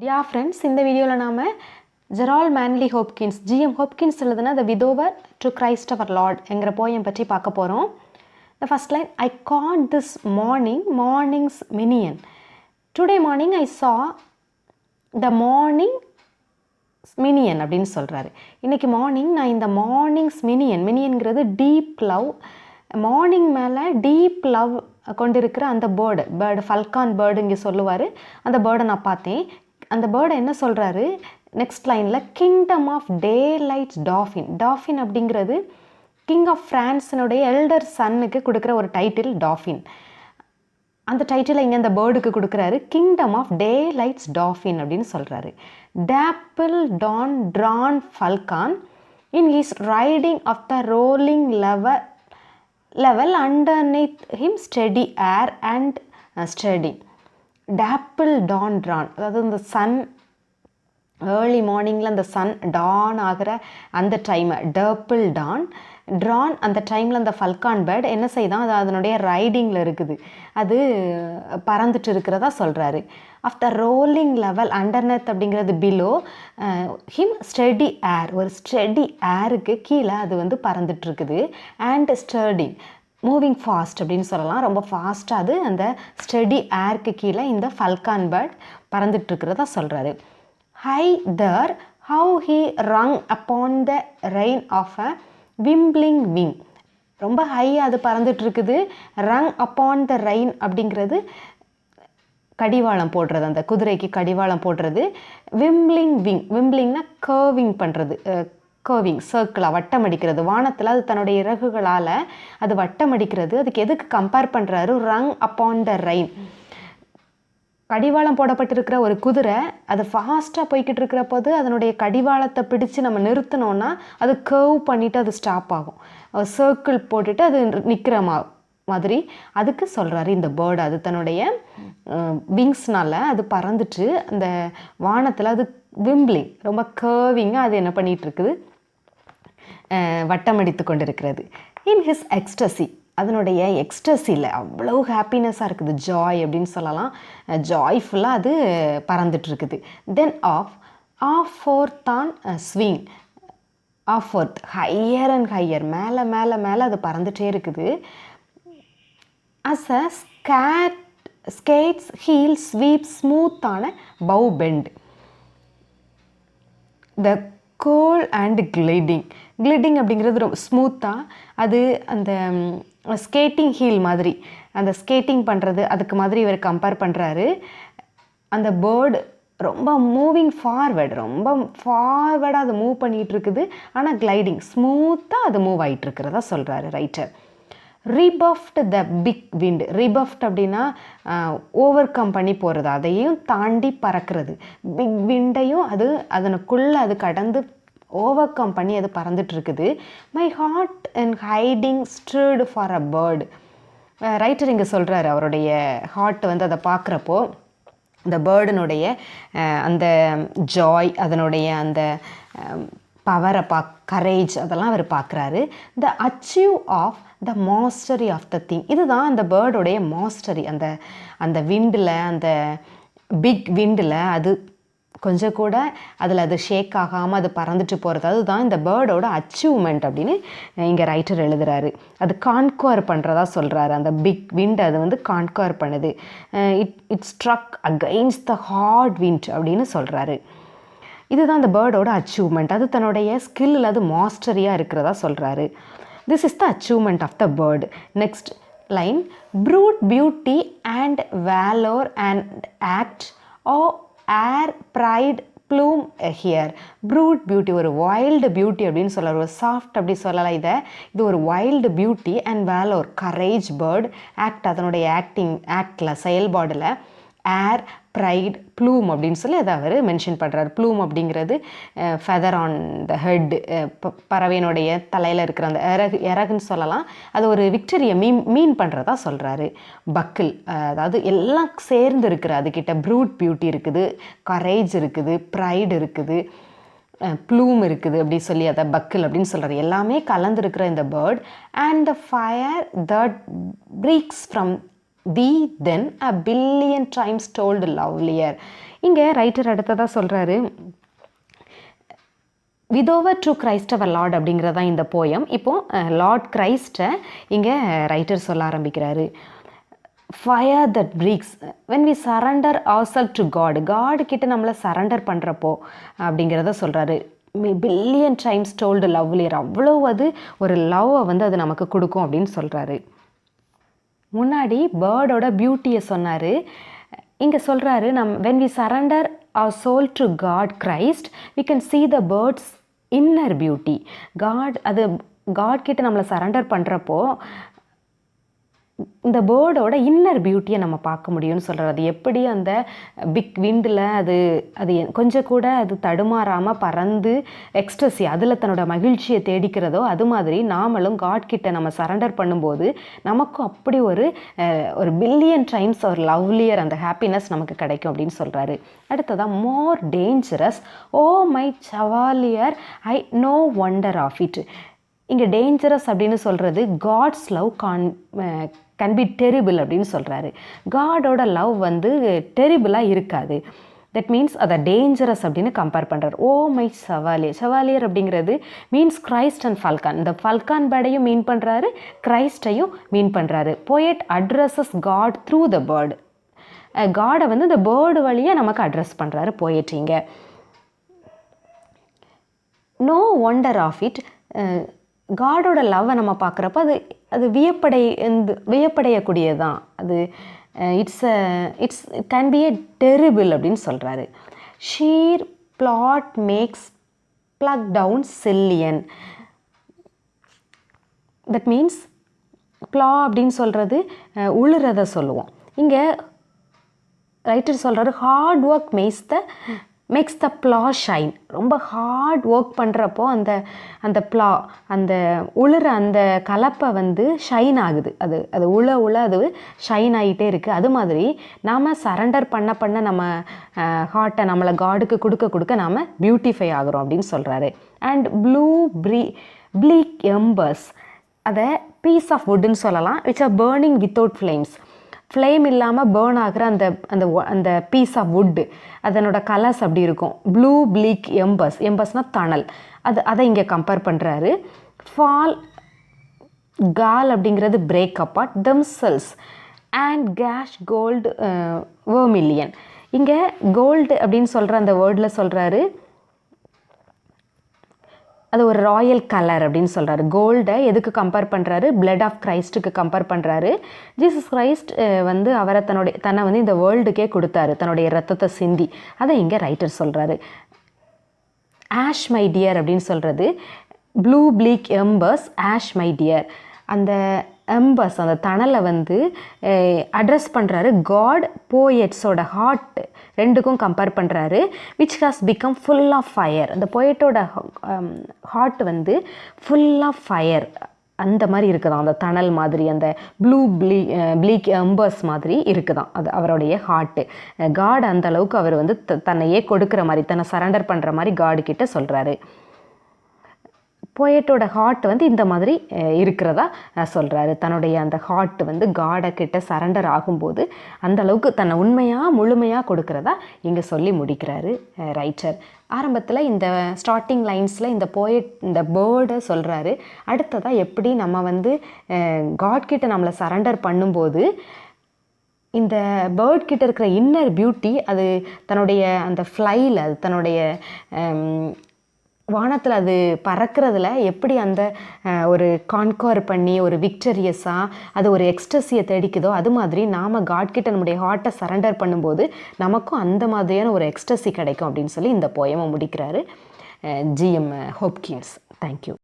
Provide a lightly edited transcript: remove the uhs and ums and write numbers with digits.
Dear friends, இந்த வீடியோவில் நாம் Gerald manly Hopkins GM Hopkins எழுதுன த விதோவர் டு கிரைஸ்ட் அவர் லார்ட் என்கிற போயம் பற்றி பார்க்க போகிறோம். The first line, I got this mornings minion. Today morning I சா த மார்னிங் மினியன் அப்படின்னு சொல்கிறாரு. இன்றைக்கி மார்னிங் நான் இந்த மார்னிங்ஸ் மினியன்கிறது டீப் லவ், மார்னிங் மேலே டீப் லவ் கொண்டிருக்கிற அந்த பேர்டு ஃபல்கான் பேர்டு இங்கே சொல்லுவார். அந்த பேர்டை நான் பார்த்தேன். அந்த பேர்டை என்ன சொல்கிறாரு நெக்ஸ்ட் லைனில், கிங்டம் ஆஃப் டே லைட்ஸ் டாஃபின் அப்படிங்கிறது கிங் ஆஃப் ஃப்ரான்ஸினுடைய எல்டர் சன்னுக்கு கொடுக்குற ஒரு டைட்டில் டாஃபின். அந்த டைட்டிலை இங்கே அந்த பேர்டுக்கு கொடுக்குறாரு, kingdom of daylight's dauphin அப்படின்னு சொல்கிறாரு. Dapple dawn drawn falcon in his riding of the rolling level underneath him steady air and steady. Dapple dawn drawn, அதாவது இந்த சன் ஏர்லி மார்னிங்கில் அந்த சன் டான் ஆகிற அந்த டைமை டேப்பிள் ட்ரான் அந்த டைமில் அந்த ஃபல்கான் பேர்ட் என்ன செய்தான், அது அதனுடைய ரைடிங்கில் இருக்குது, அது பறந்துட்டு இருக்கிறதா சொல்கிறாரு. ஆஃப் த ரோலிங் லெவல் அண்டர்நெத் அப்படிங்கிறது பிலோ, ஹிம் ஸ்டெடி ஏர், ஒரு ஸ்டெடி ஏருக்கு கீழே அது வந்து பறந்துட்டுருக்குது. அண்ட் ஸ்டர்டிங் மூவிங் ஃபாஸ்ட் அப்படின்னு சொல்லலாம், ரொம்ப ஃபாஸ்ட்டாக அது அந்த ஸ்டெடி ஏருக்கு கீழே இந்த ஃபல்கான் பேர்ட் பறந்துட்டுருக்கிறதா சொல்கிறாரு. High there how he rung upon the rein of a wimpling wing. ரொம்ப ஹையாக அது பறந்துட்டுருக்குது. ரங் அப்பான் த ரெயின் அப்படிங்கிறது கடிவாளம் போடுறது, அந்த குதிரைக்கு கடிவாளம் போடுறது. விம்பிளிங்னா கர்விங் பண்ணுறது, கர்விங் சர்க்கிளாக வட்டம் அடிக்கிறது. வானத்தில் அது தன்னுடைய இறகுகளால் அது வட்டம் அடிக்கிறது. அதுக்கு எதுக்கு கம்பேர் பண்ணுறாரு, ரங் அப்பான் த ரெயின். கடிவாளம் போடப்பட்டிருக்கிற ஒரு குதிரை அது ஃபாஸ்ட்டாக போய்கிட்டு இருக்கிற போது அதனுடைய கடிவாளத்தை பிடிச்சு நம்ம நிறுத்தினோன்னா அது கர்வ் பண்ணிவிட்டு அது ஸ்டாப் ஆகும், சர்க்கிள் போட்டுட்டு அது நிற்கிற மாதிரி. அதுக்கு சொல்கிறாரு இந்த பேர்டு, அது தன்னுடைய விங்ஸ்னால் அது பறந்துட்டு அந்த வானத்தில் அது விம்பிளிங் ரொம்ப கர்விங்காக அது என்ன பண்ணிகிட்ருக்குது, வட்டமடித்து கொண்டு இருக்கிறது. இன் ஹிஸ் எக்ஸ்டசி, அதனுடைய எக்ஸ்டசியில் அவ்வளோ ஹாப்பினஸ்ஸாக இருக்குது, ஜாய் அப்படின்னு சொல்லலாம், ஜாய்ஃபுல்லாக அது பறந்துட்டுருக்குது. Then off forth on swing, off forth higher and higher, மேலே மேலே மேலே அது பறந்துகிட்டே இருக்குது. As a skate's heel sweep ஸ்மூத்தான bow bend. The coal and gliding அப்படிங்கிறது ரொம்ப ஸ்மூத்தாக, அது அந்த ஸ்கேட்டிங் ஹீல் மாதிரி, அந்த ஸ்கேட்டிங் பண்ணுறது அதுக்கு மாதிரி இவர் கம்பேர் பண்ணுறாரு. அந்த பேர்டு ரொம்ப மூவிங் ரொம்ப ஃபார்வேர்டாக அது மூவ் பண்ணிகிட்ருக்குது. ஆனால் கிளைடிங் ஸ்மூத்தாக அது மூவ் ஆகிட்டுருக்கிறதா சொல்கிறாரு writer. Rebuffed the big wind. Rebuffed அப்படின்னா ஓவர் கம் பண்ணி போகிறது, அதையும் தாண்டி பறக்கிறது. பிக் விண்டையும் அது அதனுக்குள்ளே அது கடந்து ஓவர் கம் பண்ணி அது பறந்துட்டுருக்குது. My heart and hiding stirred for a bird. Writer இங்கே சொல்கிறாரு, அவருடைய ஹார்ட் வந்து அதை பார்க்குறப்போ இந்த பேர்டினுடைய அந்த ஜாய், அதனுடைய அந்த பவரை கரேஜ் அதெல்லாம் அவர் பார்க்குறாரு. The achieve of the mastery of the thing. இதுதான் அந்த பேர்டோடைய மாஸ்டரி. அந்த விண்டில், அந்த பிக் விண்டில் அது கொஞ்சம் கூட அதில் அது ஷேக் ஆகாமல் அது பறந்துட்டு போகிறது, அதுதான் இந்த பேர்டோட அச்சீவ்மெண்ட் அப்படின்னு இங்கே ரைட்டர் எழுதுகிறாரு. அது கான்குவர் பண்ணுறதா சொல்கிறாரு. அந்த பிக் விண்ட் அது வந்து கான்குவர் பண்ணுது. It struck against the hard wind அப்படின்னு சொல்கிறாரு. இதுதான் அந்த பேர்டோட அச்சீவ்மெண்ட். அது தன்னுடைய ஸ்கில்லில் அது மாஸ்டரியாக இருக்கிறதா சொல்கிறாரு. This is the achievement of the bird. Next line, brute beauty and valour and act oh air pride plume here. Brute beauty, ஒரு வைல்டு பியூட்டி அப்படின்னு சொல்லலாம், ஒரு சாஃப்ட் அப்படி சொல்லலாம். இது ஒரு wild beauty and valour courage bird. Act அதனுடைய ஆக்டில் செயல்பாடில் ஏர் ப்ரைட் ப்ளூம் அப்படின்னு சொல்லி அதை அவர் மென்ஷன் பண்ணுறாரு. ப்ளூம் அப்படிங்கிறது ஃபெதர் ஆன் த ஹெட், பறவையினுடைய தலையில் இருக்கிற அந்த இறகுன்னு சொல்லலாம். அது ஒரு விக்டரியை மீன் பண்ணுறதா சொல்கிறாரு. பக்கிள், அதாவது எல்லாம் சேர்ந்து இருக்கிற அதுக்கிட்ட ப்ரூட் பியூட்டி இருக்குது, கரேஜ் இருக்குது, ப்ரைடு இருக்குது, ப்ளூம் இருக்குது அப்படி சொல்லி அதை பக்கிள் அப்படின்னு சொல்கிறாரு. எல்லாமே கலந்துருக்கிற இந்த bird. And the fire that breaks from thee then a billion times told lovelier. இங்கே ரைட்டர் அடுத்ததாக சொல்கிறாரு, with over to Christ our Lord அப்படிங்கிறதான் இந்த போயம். இப்போது லார்ட் கிரைஸ்ட்டை இங்கே ரைட்டர் சொல்ல ஆரம்பிக்கிறாரு. Fire that breaks when we surrender our self to God. God கிட்ட நம்மளை சரண்டர் பண்ணுறப்போ அப்படிங்கிறத சொல்கிறாரு. பில்லியன் டைம்ஸ் டோல்டு லவ்லியர், அவ்வளோ அது ஒரு லவ்வை வந்து அது நமக்கு கொடுக்கும் அப்படின்னு சொல்கிறாரு. முன்னாடி பேர்டோட பியூட்டியை சொன்னார். இங்கே சொல்கிறாரு, when we surrender our soul to God Christ we can see the bird's inner beauty. God கிட்ட நம்மளை சரண்டர் பண்ணுறப்போ இந்த பேர்டோட இன்னர் பியூட்டியை நம்ம பார்க்க முடியும்னு சொல்கிறார். அது எப்படி அந்த பிக் விண்டில் அது கொஞ்சம் கூட அது தடுமாறாமல் பறந்து எக்ஸ்ட்ரஸி அதில் தன்னோட மகிழ்ச்சியை தேடிக்கிறதோ, அது மாதிரி நாமளும் காட் கிட்ட நம்ம சரண்டர் பண்ணும்போது நமக்கும் அப்படி ஒரு பில்லியன் டைம்ஸ் ஒரு லவ்லியர் அந்த ஹாப்பினஸ் நமக்கு கிடைக்கும் அப்படின்னு சொல்கிறாரு. அடுத்ததான் more dangerous oh my chevalier I no wonder of it. இங்கே டேஞ்சரஸ் அப்படின்னு சொல்கிறது God's love can be terrible அப்படின்னு சொல்கிறாரு. காடோட லவ் வந்து டெரிபிளாக இருக்காது. தட் மீன்ஸ் அதை டேஞ்சரஸ் அப்படின்னு கம்பேர் பண்ணுறாரு. ஓ மை சவாலியர் அப்படிங்கிறது மீன்ஸ் கிரைஸ்ட் அண்ட் ஃபால்கான். இந்த ஃபால்கான் பேர்டையும் மீன் பண்ணுறாரு, கிரைஸ்டையும் மீன் பண்ணுறாரு. Poet addresses God through the bird. காடை வந்து இந்த பேர்டு வழியாக நமக்கு அட்ரஸ் பண்ணுறாரு போயட்ரிங்க. No wonder of it. காடோட லவ்வை நம்ம பார்க்குறப்ப அது வியப்படையக்கூடியது தான். அது it's can be a terrible அப்படின்னு சொல்கிறாரு. Sheer plod makes plough down sillion. That means plough அப்படின்னு சொல்கிறது உழுறதை சொல்லுவோம். இங்கே ரைட்டர் சொல்கிறாரு, hard work makes the plough shine. ரொம்ப ஹார்ட் ஒர்க் பண்ணுறப்போ அந்த ப்ளா அந்த உழுற அந்த கலப்பை வந்து ஷைன் ஆகுது. அது உழ அது ஷைன் ஆகிட்டே இருக்குது. அது மாதிரி நாம் சரண்டர் பண்ண நம்ம ஹார்ட்டை நம்மளை காடுக்கு கொடுக்க நாம் பியூட்டிஃபை ஆகிறோம் அப்படின்னு சொல்கிறாரு. அண்ட் ப்ளீக் எம்பர்ஸ், அதை பீஸ் ஆஃப் வுட்டுன்னு சொல்லலாம், which are burning without flames. Flame இல்லாமல் பேர்ன் ஆகிற அந்த பீஸ் ஆஃப் வுட்டு அதனோட கலர்ஸ் அப்படி இருக்கும். ப்ளூ ப்ளீக் எம்பர்ஸ்னால் தணல். அதை இங்கே கம்பேர் பண்ணுறாரு. ஃபால் கால் அப்படிங்கிறது break apart themselves and gash gold vermilion. இங்கே கோல்டு அப்படின்னு சொல்கிற அந்த வேர்டில் சொல்கிறாரு, அது ஒரு ராயல் கலர் அப்படின்னு சொல்கிறாரு. கோல்டை எதுக்கு கம்பேர் பண்ணுறாரு? பிளட் ஆஃப் கிரைஸ்ட்டுக்கு கம்பேர் பண்ணுறாரு. ஜீசஸ் கிரைஸ்ட் வந்து அவரை தன்னை வந்து இந்த வேர்ல்டுக்கே கொடுத்தாரு, தன்னுடைய ரத்தத்தை சிந்தி. அதை இங்கே ரைட்டர் சொல்கிறாரு. ஆஷ் மை டியர் அப்படின்னு சொல்கிறது blue bleak embers ash my dear. அந்த எம்பர்ஸ் அந்த தணலை வந்து அட்ரஸ் பண்ணுறாரு. காட் போயட்ஸோட ஹார்ட் ரெண்டுக்கும் கம்பேர் பண்ணுறாரு. Which has become full of fire. அந்த போயட்டோட ஹார்ட் வந்து ஃபுல் ஆஃப் ஃபயர் அந்த மாதிரி இருக்குதான். அந்த தணல் மாதிரி அந்த ப்ளீக் எம்பர்ஸ் மாதிரி இருக்குதான் அது அவருடைய ஹார்ட்டு. காட் அந்த அளவுக்கு அவர் வந்து தன்னையே கொடுக்குற மாதிரி, தன்னை சரண்டர் பண்ணுற மாதிரி காடு கிட்ட சொல்கிறாரு. போயட்டோட ஹார்ட் வந்து இந்த மாதிரி இருக்கிறதா சொல்கிறாரு. தன்னுடைய அந்த ஹார்ட் வந்து காடை கிட்ட சரண்டர் ஆகும்போது அந்த அளவுக்கு தன்னை முழுமையாக கொடுக்குறதா இங்கே சொல்லி முடிக்கிறாரு ரைட்டர். ஆரம்பத்தில் இந்த ஸ்டார்டிங் லைன்ஸில் இந்த பேர்டை சொல்கிறாரு. அடுத்ததாக எப்படி நம்ம வந்து காட் கிட்ட நம்மளை சரண்டர் பண்ணும்போது இந்த பேர்ட் கிட்ட இருக்கிற இன்னர் பியூட்டி அது தன்னுடைய அந்த ஃப்ளையில் அது தன்னுடைய வானத்தில் அது பறக்கிறதுல எப்படி அந்த ஒரு கான்கவர் பண்ணி ஒரு விக்டரியஸாக அது ஒரு எக்ஸ்டசியை தேடிக்குதோ, அது மாதிரி நாம் காட்கிட்ட நம்முடைய ஹார்ட்டை சரண்டர் பண்ணும்போது நமக்கும் அந்த மாதிரியான ஒரு எக்ஸ்டசி கிடைக்கும் அப்படின்னு சொல்லி இந்த போயமை முடிக்கிறாரு ஜிஎம் ஹோப்கின்ஸ். தேங்க்யூ.